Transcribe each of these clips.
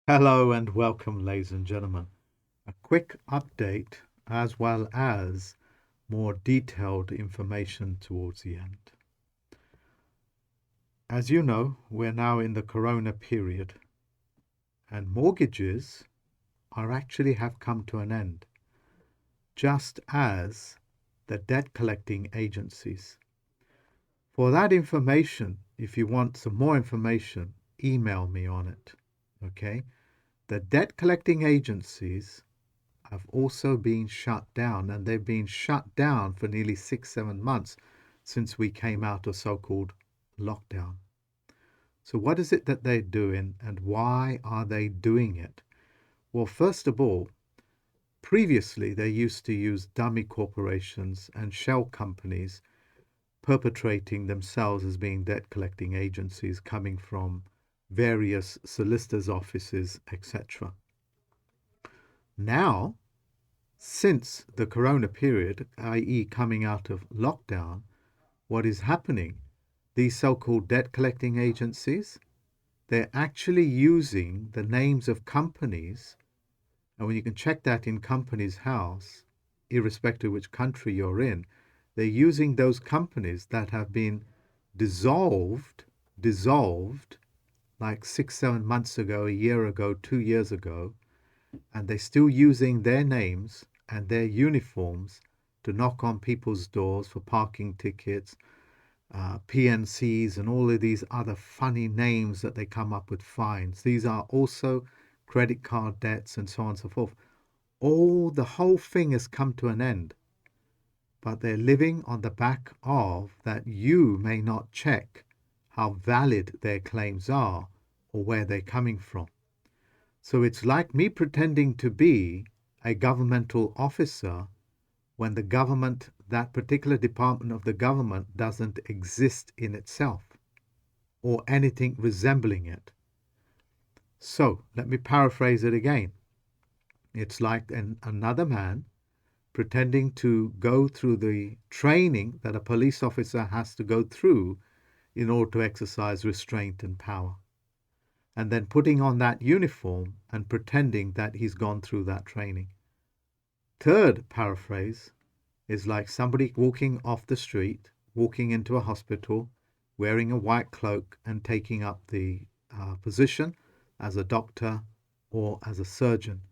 Hello and welcome, ladies and gentlemen. A quick update as well as more detailed information towards the end. As you know, we're now in the corona period and mortgages are actually have come to an end, just as the debt collecting agencies. For that information, if you want some more information, email me on it. Okay? The debt collecting agencies have also been shut down, and they've been shut down for nearly 6-7 months since we came out of so-called lockdown. So what is it that they're doing, and why are they doing it? Well, first of all, previously they used to use dummy corporations and shell companies perpetrating themselves as being debt collecting agencies coming from various solicitors' offices, etc. Now, since the corona period, i.e., coming out of lockdown, what is happening? These so-called debt collecting agencies, they're actually using the names of companies, and when you can check that in Companies House, irrespective of which country you're in, they're using those companies that have been dissolved like 6-7 months ago, a year ago, 2 years ago, and they're still using their names and their uniforms to knock on people's doors for parking tickets, PNCs, and all of these other funny names that they come up with fines. These are also credit card debts and so on and so forth. The whole thing has come to an end, but they're living on the back of that you may not check how valid their claims are or where they're coming from. So it's like me pretending to be a governmental officer when the government, that particular department of the government, doesn't exist in itself or anything resembling it. So let me paraphrase it again. It's like another man pretending to go through the training that a police officer has to go through in order to exercise restraint and power, and then putting on that uniform and pretending that he's gone through that training. Third paraphrase is like somebody walking off the street, walking into a hospital, wearing a white cloak and taking up the position as a doctor or as a surgeon,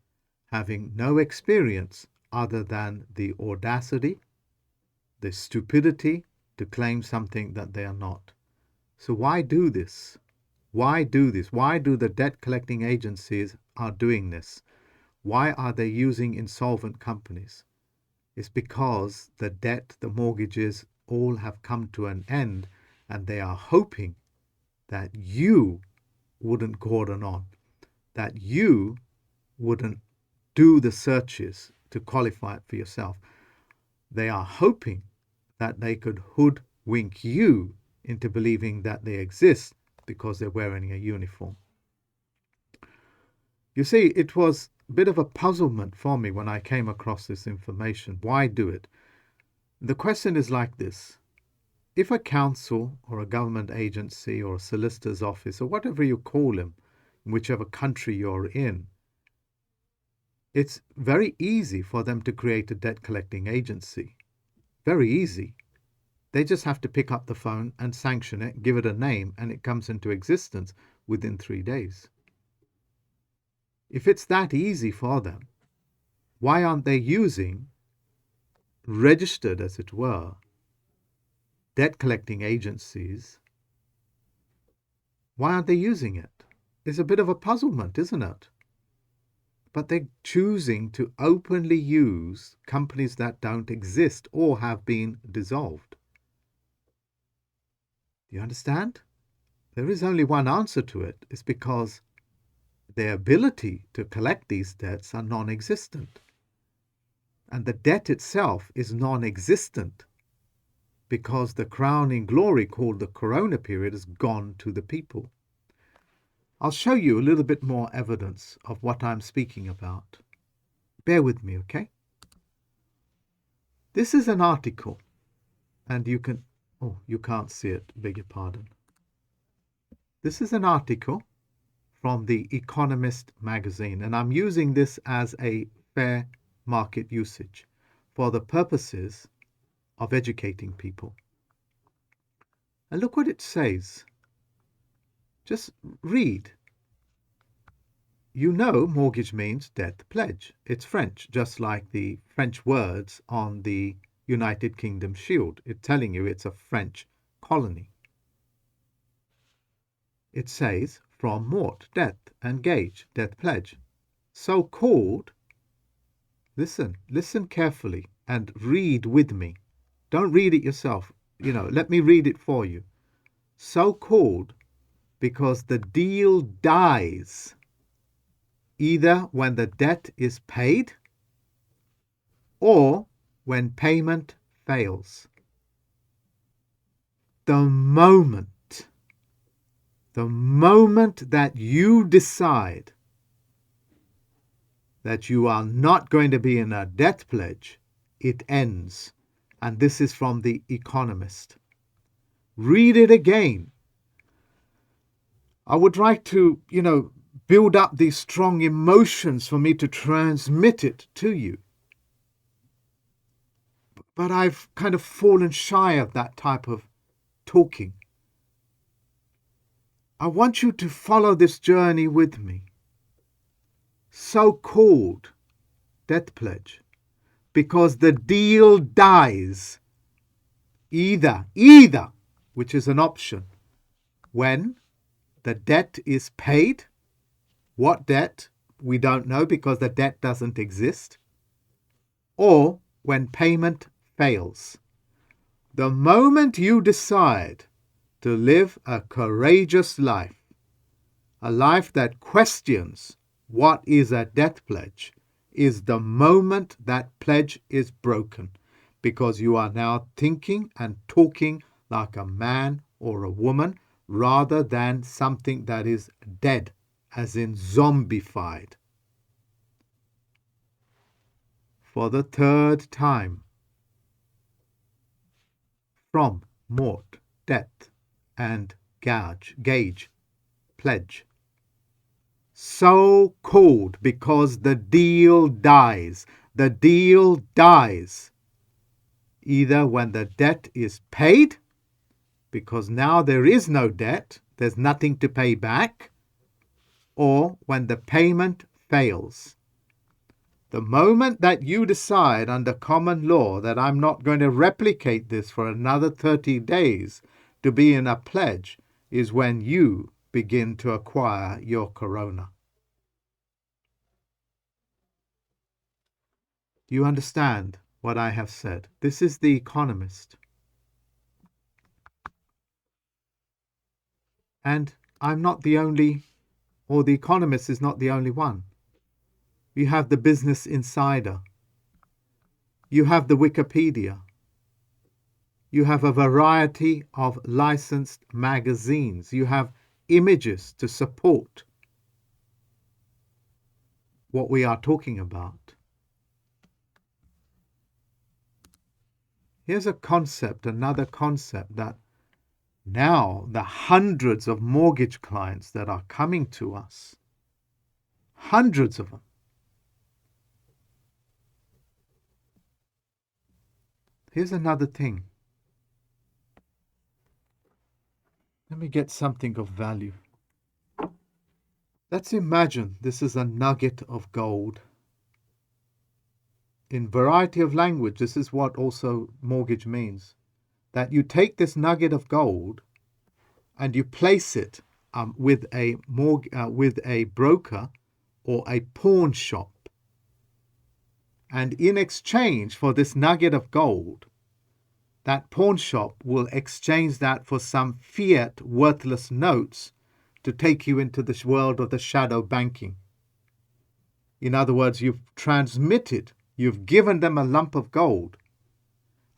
having no experience other than the audacity, the stupidity to claim something that they are not. So why do this? Why do this? Why do the debt collecting agencies are doing this? Why are they using insolvent companies? It's because the debt, the mortgages, all have come to an end, and they are hoping that you wouldn't cordon on, that you wouldn't do the searches to qualify it for yourself. They are hoping that they could hoodwink you into believing that they exist because they're wearing a uniform. You see, it was a bit of a puzzlement for me when I came across this information. Why do it? The question is like this. If a council or a government agency or a solicitor's office or whatever you call them, in whichever country you're in, it's very easy for them to create a debt collecting agency. Very easy. They just have to pick up the phone and sanction it, give it a name, and it comes into existence within 3 days. If it's that easy for them, why aren't they using registered, as it were, debt collecting agencies? Why aren't they using it? It's a bit of a puzzlement, isn't it? But they're choosing to openly use companies that don't exist or have been dissolved. Do you understand? There is only one answer to it. It's because their ability to collect these debts are non-existent. And the debt itself is non-existent because the crowning glory called the corona period has gone to the people. I'll show you a little bit more evidence of what I'm speaking about. Bear with me, okay? This is an article, and you can't see it, beg your pardon. This is an article from the Economist magazine, and I'm using this as a fair market usage for the purposes of educating people. And look what it says. Just read. You know, mortgage means debt pledge. It's French, just like the French words on the United Kingdom shield. It's telling you it's a French colony. It says from mort, death, and gage, death pledge. So called, listen carefully and read with me. Don't read it yourself. Let me read it for you. So called because the deal dies either when the debt is paid or when payment fails. The moment that you decide that you are not going to be in a debt pledge, it ends. And this is from The Economist. Read it again. I would like to, build up these strong emotions for me to transmit it to you. But I've kind of fallen shy of that type of talking. I want you to follow this journey with me. So-called debt pledge, because the deal dies either, which is an option, when the debt is paid. What debt? We don't know because the debt doesn't exist. Or when payment fails. The moment you decide to live a courageous life, a life that questions what is a debt pledge, is the moment that pledge is broken, because you are now thinking and talking like a man or a woman rather than something that is dead, as in zombified. For the third time, from mort, debt, and gage, pledge. So called because the deal dies. The deal dies either when the debt is paid, because now there is no debt, there's nothing to pay back, or when the payment fails. The moment that you decide under common law that I'm not going to replicate this for another 30 days to be in a pledge is when you begin to acquire your corona. Do you understand what I have said? This is The Economist. And I'm not the only, or The Economist is not the only one. You have the Business Insider. You have the Wikipedia. You have a variety of licensed magazines. You have images to support what we are talking about. Here's a concept, another concept, that now the hundreds of mortgage clients that are coming to us, hundreds of them, here's another thing. Let me get something of value. Let's imagine this is a nugget of gold. In variety of language, this is what also mortgage means. That you take this nugget of gold and you place it with a broker or a pawn shop. And in exchange for this nugget of gold, that pawn shop will exchange that for some fiat worthless notes to take you into the world of the shadow banking. In other words, you've given them a lump of gold,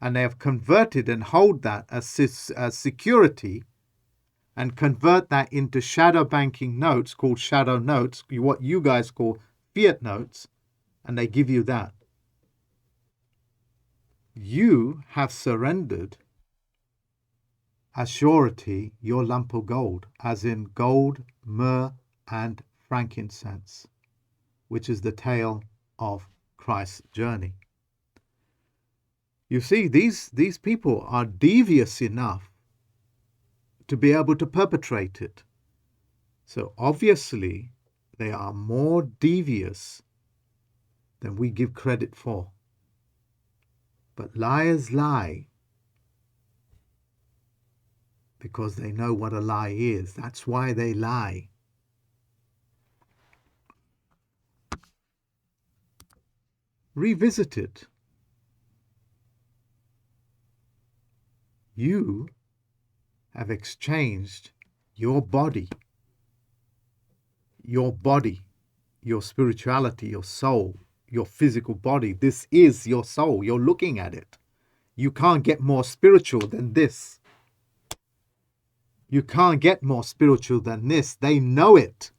and they have converted and hold that as security and convert that into shadow banking notes called shadow notes, what you guys call fiat notes, and they give you that. You have surrendered as surety your lump of gold, as in gold, myrrh, and frankincense, which is the tale of Christ's journey. You see, these people are devious enough to be able to perpetrate it. So obviously, they are more devious than we give credit for. But liars lie because they know what a lie is. That's why they lie. Revisit it. You have exchanged your body, your spirituality, your soul, your physical body. This is your soul. You're looking at it. You can't get more spiritual than this. You can't get more spiritual than this. They know it.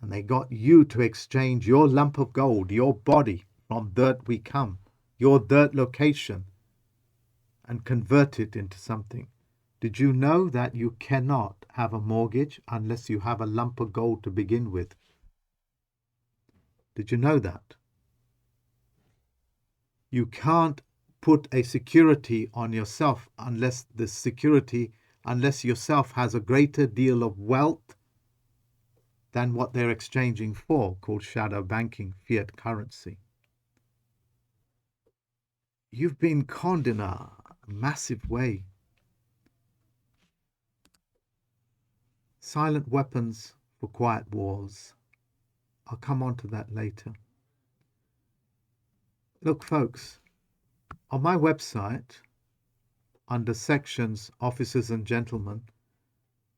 And they got you to exchange your lump of gold, your body, from dirt we come, your dirt location, and convert it into something. Did you know that you cannot have a mortgage unless you have a lump of gold to begin with? Did you know that? You can't put a security on yourself unless yourself has a greater deal of wealth than what they're exchanging for, called shadow banking, fiat currency. You've been conned in a massive way. Silent weapons for quiet wars. I'll come on to that later. Look, folks, on my website, under sections Officers and Gentlemen,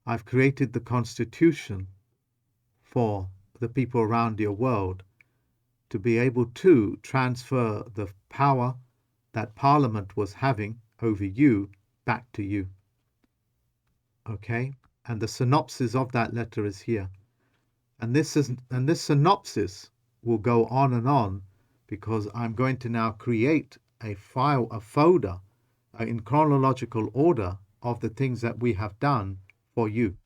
I've created the Constitution for the people around your world to be able to transfer the power that Parliament was having over you back to you. Okay? And the synopsis of that letter is here. And this synopsis will go on and on, because I'm going to now create a file, a folder, in chronological order of the things that we have done for you.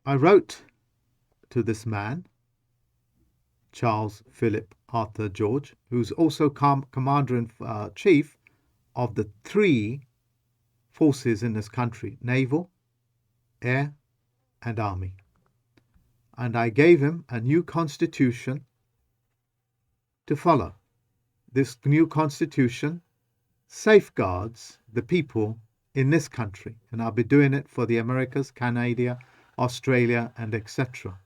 I wrote to this man, Charles Philip Arthur George, who's also Commander-in-Chief of the 3 forces in this country: Naval, Air, and Army. And I gave him a new constitution to follow. This new constitution safeguards the people in this country, and I'll be doing it for the Americas, Canada, Australia, and etc.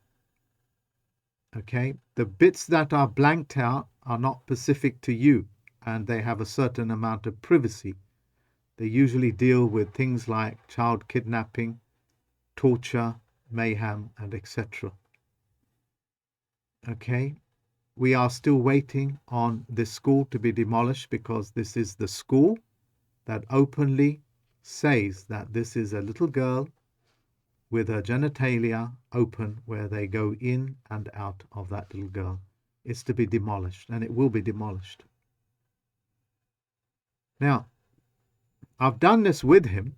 Okay, the bits that are blanked out are not specific to you, and they have a certain amount of privacy. They usually deal with things like child kidnapping, torture, mayhem, and etc. Okay, we are still waiting on this school to be demolished, because this is the school that openly says that this is a little girl with her genitalia open, where they go in and out of that little girl. It's to be demolished, and it will be demolished. Now, I've done this with him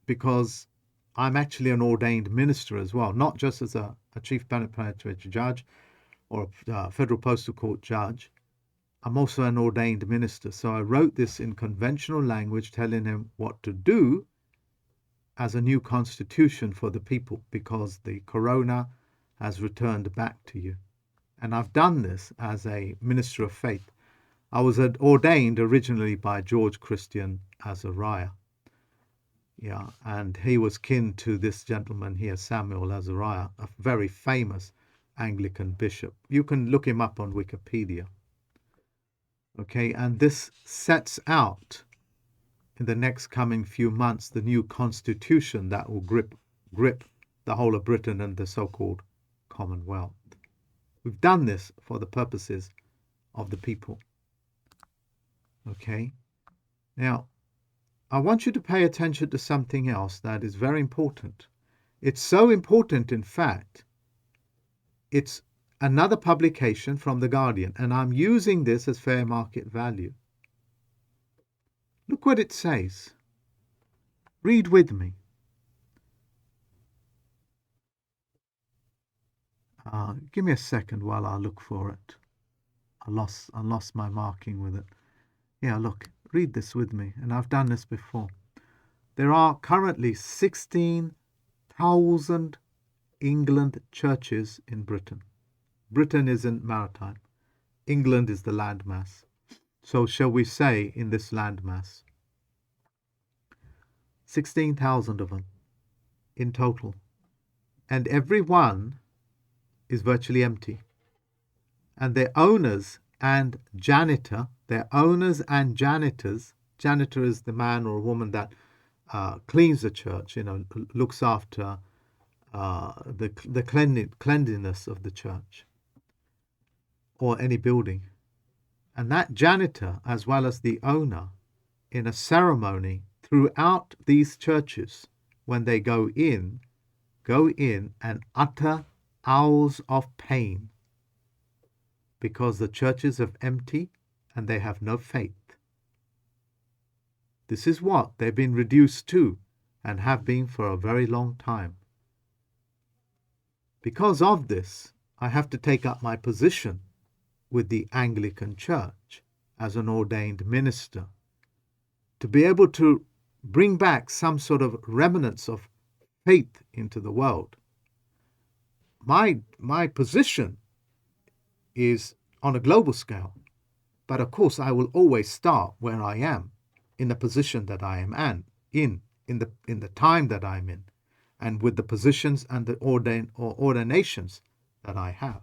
because I'm actually an ordained minister as well, not just as a chief penitentiary judge or a federal postal court judge. I'm also an ordained minister. So I wrote this in conventional language, telling him what to do as a new constitution for the people, because the corona has returned back to you. And I've done this as a minister of faith. I was ordained originally by George Christian Azariah. Yeah, and he was kin to this gentleman here, Samuel Azariah, a very famous Anglican bishop. You can look him up on Wikipedia. Okay, and this sets out in the next coming few months the new constitution that will grip the whole of Britain and the so-called Commonwealth. We've done this for the purposes of the people. Okay, now I want you to pay attention to something else that is very important. It's so important, in fact, it's another publication from The Guardian, and I'm using this as fair market value. Look what it says. Read with me. Give me a second while I look for it. I lost my marking with it. Yeah, look, read this with me, and I've done this before. There are currently 16,000 England churches in Britain. Britain isn't maritime. England is the landmass. So shall we say in this landmass? 16,000 of them in total. And every one is virtually empty. And their owners and janitor, janitor is the man or woman that cleans the church, looks after the cleanliness of the church or any building. And that janitor, as well as the owner, in a ceremony throughout these churches, when they go in and utter howls of pain because the churches are empty and they have no faith. This is what they've been reduced to and have been for a very long time. Because of this, I have to take up my position with the Anglican Church as an ordained minister to be able to bring back some sort of remnants of faith into the world. My position is on a global scale, but of course I will always start where I am, in the position that I am in the time that I'm in, and with the positions and the ordinations that I have.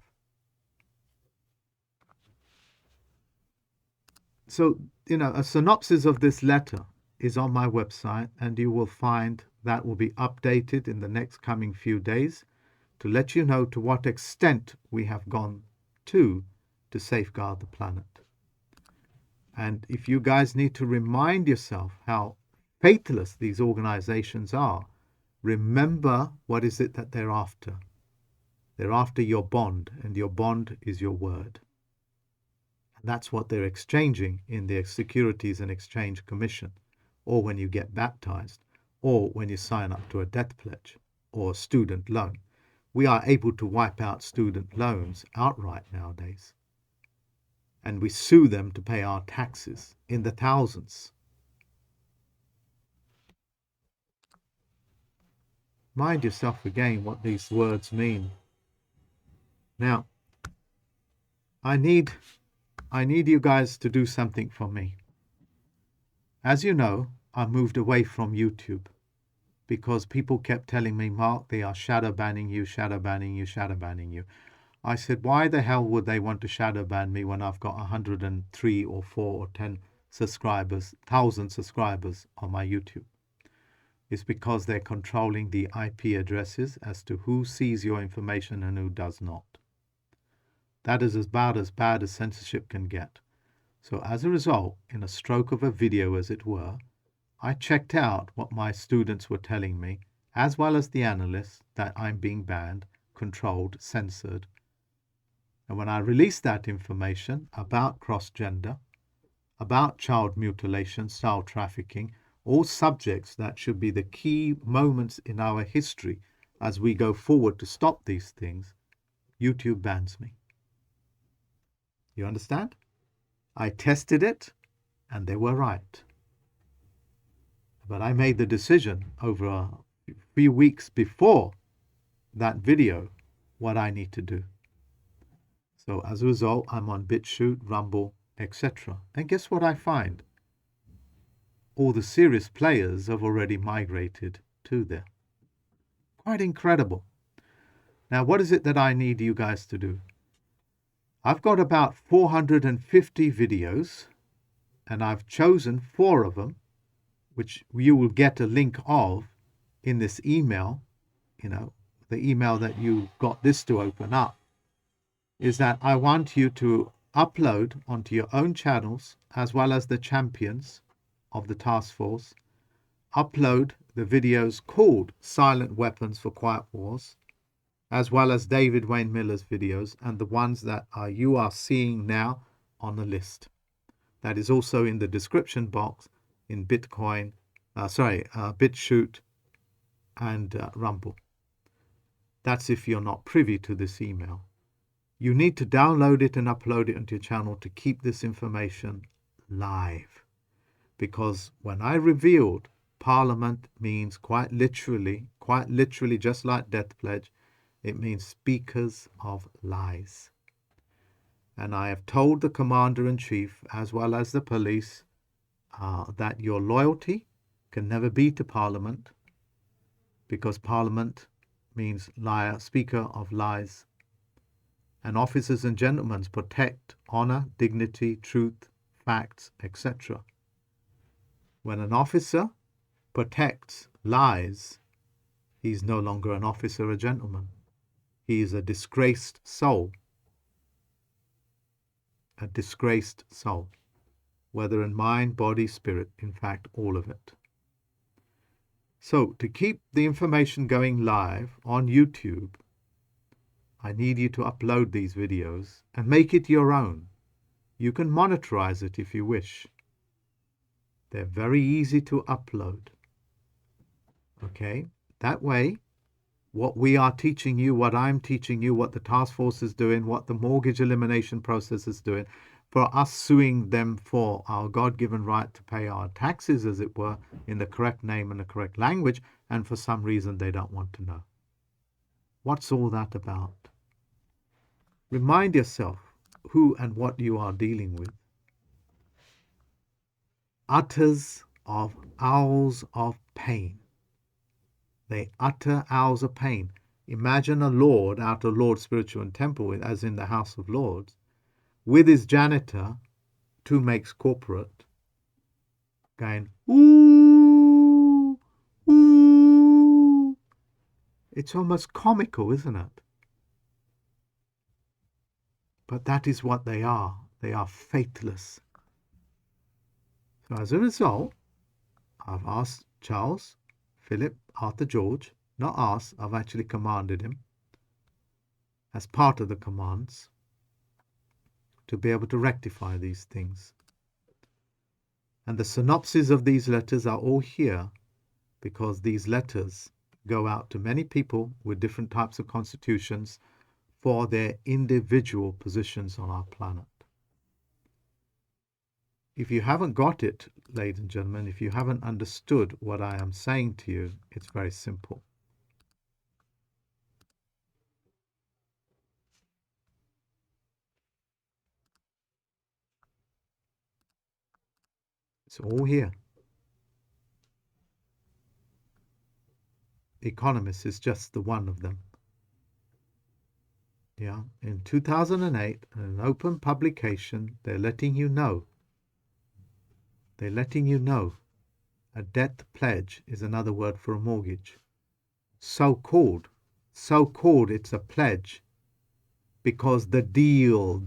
So, a synopsis of this letter is on my website, and you will find that will be updated in the next coming few days to let you know to what extent we have gone to safeguard the planet. And if you guys need to remind yourself how faithless these organizations are, remember what is it that they're after. They're after your bond, and your bond is your word. And that's what they're exchanging in the Securities and Exchange Commission, or when you get baptized, or when you sign up to a death pledge or a student loan. We are able to wipe out student loans outright nowadays. And we sue them to pay our taxes in the thousands. Mind yourself again what these words mean. Now, I need you guys to do something for me. As you know, I moved away from YouTube because people kept telling me, Mark, they are shadow banning you, shadow banning you, shadow banning you. I said, why the hell would they want to shadow ban me when I've got 103 or 4 or 10 subscribers, 1,000 subscribers on my YouTube? It's because they're controlling the IP addresses as to who sees your information and who does not. That is about as bad as censorship can get. So as a result, in a stroke of a video as it were, I checked out what my students were telling me, as well as the analysts, that I'm being banned, controlled, censored. And when I released that information about cross-gender, about child mutilation, child trafficking, all subjects that should be the key moments in our history as we go forward to stop these things, YouTube bans me. You understand? I tested it, and they were right. But I made the decision over a few weeks before that video what I need to do. So as a result, I'm on BitChute, Rumble, etc. And guess what I find? All the serious players have already migrated to there. Quite incredible. Now, what is it that I need you guys to do? I've got about 450 videos, and I've chosen 4 of them, which you will get a link of in this email, the email that you got this to open up, is that I want you to upload onto your own channels, as well as the champions of the task force, upload the videos called Silent Weapons for Quiet Wars, as well as David Wayne Miller's videos, and the ones that you are seeing now on the list. That is also in the description box in Bitcoin BitChute and Rumble. That's if you're not privy to this email. You need to download it and upload it onto your channel to keep this information live. Because when I revealed Parliament means quite literally, just like death pledge, it means speakers of lies. And I have told the Commander-in-Chief, as well as the police, that your loyalty can never be to Parliament, because Parliament means liar, speaker of lies. And officers and gentlemen protect honor, dignity, truth, facts, etc. When an officer protects lies, he's no longer an officer or gentleman. He is a disgraced soul. A disgraced soul. Whether in mind, body, spirit, in fact, all of it. So, to keep the information going live on YouTube, I need you to upload these videos and make it your own. You can monetize it if you wish. They're very easy to upload. Okay? That way, what we are teaching you, what I'm teaching you, what the task force is doing, what the mortgage elimination process is doing, for us suing them for our God-given right to pay our taxes, as it were, in the correct name and the correct language, and for some reason they don't want to know. What's all that about? Remind yourself who and what you are dealing with. Utters of owls of pain. They utter owls of pain. Imagine a lord out of Lord's spiritual and temple, as in the House of Lords, with his janitor, two makes corporate, going, ooh, ooh. It's almost comical, isn't it? But that is what they are. They are faithless. So as a result, I've asked Charles, Philip, Arthur George, not asked, I've actually commanded him, as part of the commands, to be able to rectify these things. And the synopses of these letters are all here, because these letters go out to many people with different types of constitutions for their individual positions on our planet. If you haven't got it, ladies and gentlemen, if you haven't understood what I am saying to you, it's very simple. It's all here. Economist is just the one of them. Yeah, in 2008, in an open publication, they're letting you know. They're letting you know a debt pledge is another word for a mortgage. So-called, it's a pledge because the deal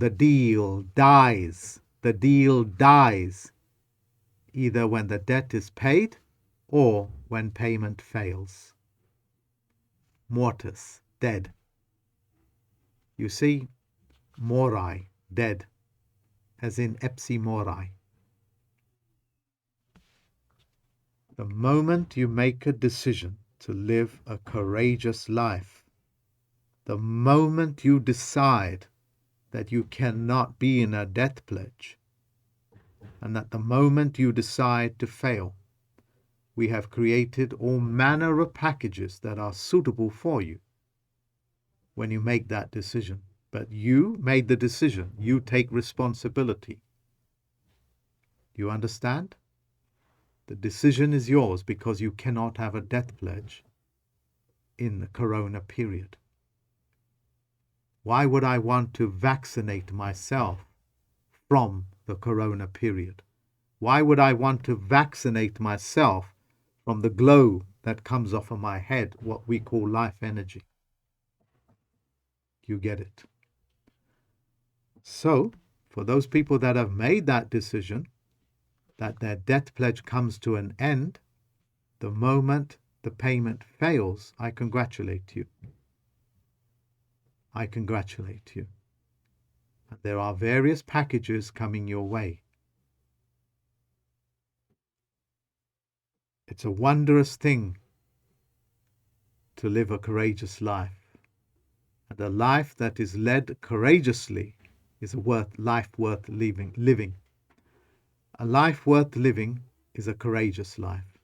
dies. The deal dies either when the debt is paid or when payment fails. Mortis, dead. You see, morai, dead, as in epsi morai. The moment you make a decision to live a courageous life, the moment you decide that you cannot be in a death pledge, and that the moment you decide to fail, we have created all manner of packages that are suitable for you when you make that decision. But you made the decision. You take responsibility. You understand? The decision is yours because you cannot have a death pledge in the corona period. Why would I want to vaccinate myself from the corona period? Why would I want to vaccinate myself from the glow that comes off of my head, what we call life energy? You get it? So, for those people that have made that decision, that their death pledge comes to an end, the moment the payment fails, I congratulate you. I congratulate you. And there are various packages coming your way. It's a wondrous thing to live a courageous life. And a life that is led courageously is a life worth living. A life worth living is a courageous life.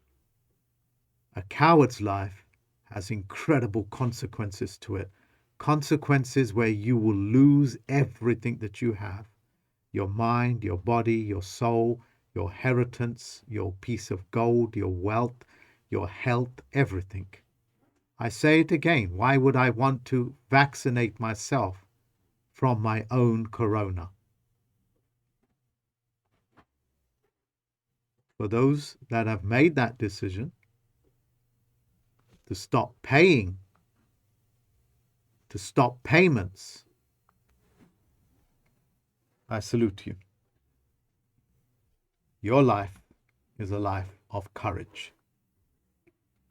A coward's life has incredible consequences to it. Consequences where you will lose everything that you have. Your mind, your body, your soul, your inheritance, your piece of gold, your wealth, your health, everything. I say it again, why would I want to vaccinate myself from my own corona? For those that have made that decision to stop paying, to stop payments, I salute you. Your life is a life of courage.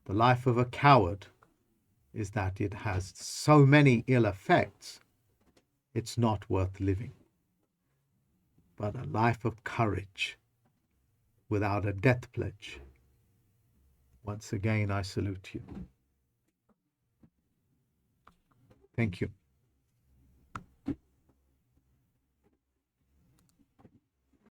The life of a coward is that it has so many ill effects, it's not worth living. But a life of courage without a death pledge, once again, I salute you. Thank you.